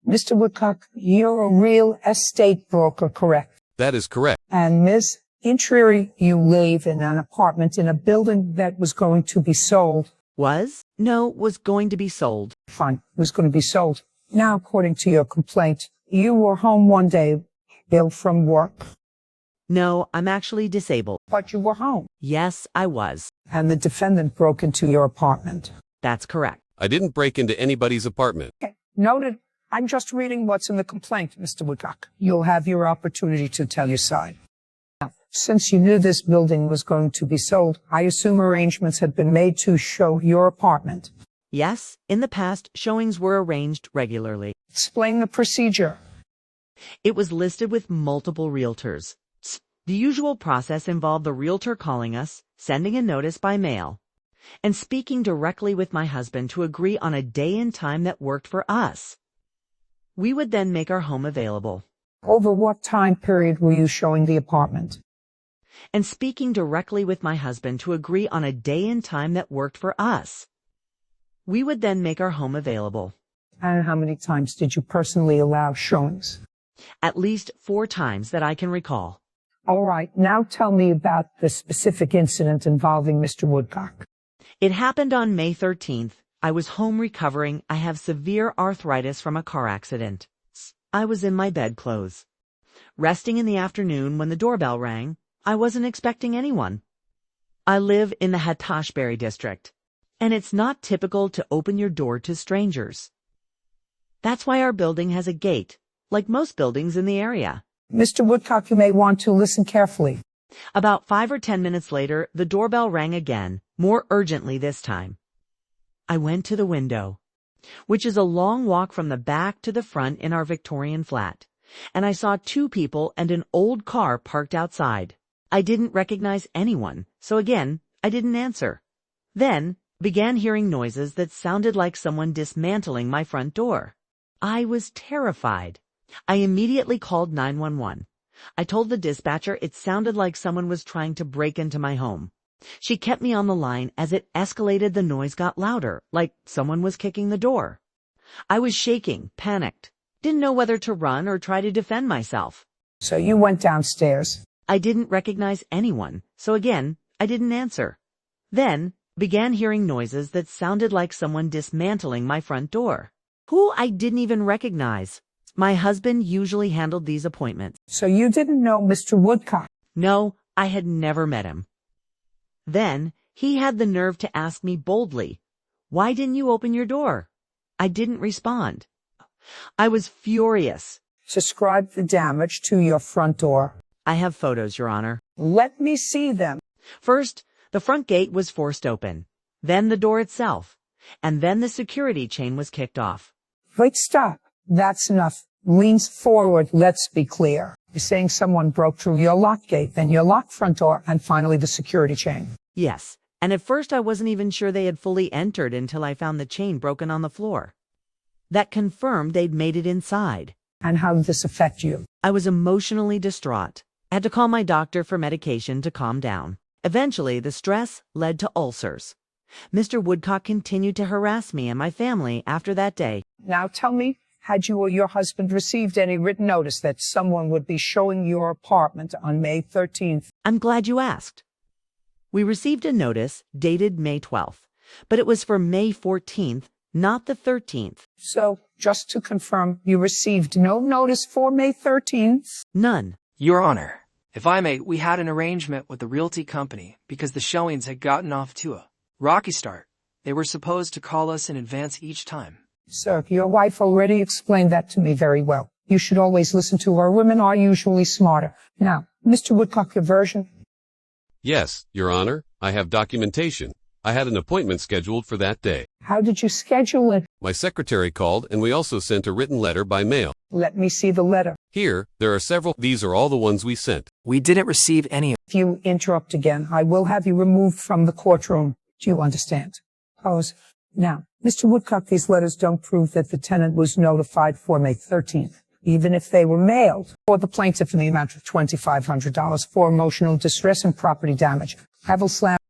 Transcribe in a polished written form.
Mr. Woodcock, you're a real estate broker, correct? That is correct. And Ms. Interi, you live in an apartment in a building that was going to be sold. Was going to be sold. Fine, was going to be sold. Now, according to your complaint, you were home one day, ill from work. No, I'm actually disabled. But you were home. Yes, I was. And the defendant broke into your apartment. That's correct. I didn't break into anybody's apartment. Okay, noted. I'm just reading what's in the complaint, Mr. Woodcock. You'll have your opportunity to tell your side. Now, since you knew this building was going to be sold, I assume arrangements had been made to show your apartment. Yes, in the past, showings were arranged regularly. Explain the procedure. It was listed with multiple realtors. The usual process involved the realtor calling us, sending a notice by mail, and speaking directly with my husband to agree on a day and time that worked for us. We would then make our home available. Over what time period were you showing the apartment? And speaking directly with my husband to agree on a day and time that worked for us. We would then make our home available. And how many times did you personally allow showings? At least 4 times that I can recall. All right, now tell me about the specific incident involving Mr. Woodcock. It happened on May 13th. I was home recovering. I have severe arthritis from a car accident. I was in my bedclothes. Resting in the afternoon when the doorbell rang. I wasn't expecting anyone. I live in the Haighashbury district, and it's not typical to open your door to strangers. That's why our building has a gate, like most buildings in the area. Mr. Woodcock, you may want to listen carefully. About 5 or 10 minutes later, the doorbell rang again, more urgently this time. I went to the window, which is a long walk from the back to the front in our Victorian flat, and I saw 2 people and an old car parked outside. I didn't recognize anyone, so again, I didn't answer. Then, began hearing noises that sounded like someone dismantling my front door. I was terrified. I immediately called 911. I told the dispatcher it sounded like someone was trying to break into my home. She kept me on the line as it escalated. The noise got louder, like someone was kicking the door. I was shaking, panicked, didn't know whether to run or try to defend myself. So you went downstairs. I didn't recognize anyone, so again, I didn't answer. Then, began hearing noises that sounded like someone dismantling my front door, who I didn't even recognize. My husband usually handled these appointments. So you didn't know Mr. Woodcock? No, I had never met him. Then, he had the nerve to ask me boldly, "Why didn't you open your door?" I didn't respond. I was furious. Describe the damage to your front door. I have photos, Your Honor. Let me see them. First, the front gate was forced open, then the door itself, and then the security chain was kicked off. Wait, stop. That's enough. Leans forward. Let's be clear. You're saying someone broke through your lock gate, then your locked front door, and finally the security chain. Yes, and at first I wasn't even sure they had fully entered until I found the chain broken on the floor. That confirmed they'd made it inside. And how did this affect you? I was emotionally distraught. I had to call my doctor for medication to calm down. Eventually, the stress led to ulcers. Mr. Woodcock continued to harass me and my family after that day. Now tell me, had you or your husband received any written notice that someone would be showing your apartment on May 13th? I'm glad you asked. We received a notice dated May 12th, but it was for May 14th, not the 13th. So, just to confirm, you received no notice for May 13th? None. Your Honor, if I may, we had an arrangement with the realty company because the showings had gotten off to a rocky start. They were supposed to call us in advance each time. Sir, your wife already explained that to me very well. You should always listen to her. Women are usually smarter. Now, Mr. Woodcock, your version? Yes, Your Honor, I have documentation. I had an appointment scheduled for that day. How did you schedule it? My secretary called, and we also sent a written letter by mail. Let me see the letter. Here, there are several. These are all the ones we sent. We didn't receive any. If you interrupt again, I will have you removed from the courtroom. Do you understand? Pose. Now, Mr. Woodcock, these letters don't prove that the tenant was notified for May 13th, even if they were mailed, or the plaintiff in the amount of $2,500 for emotional distress and property damage. I will slam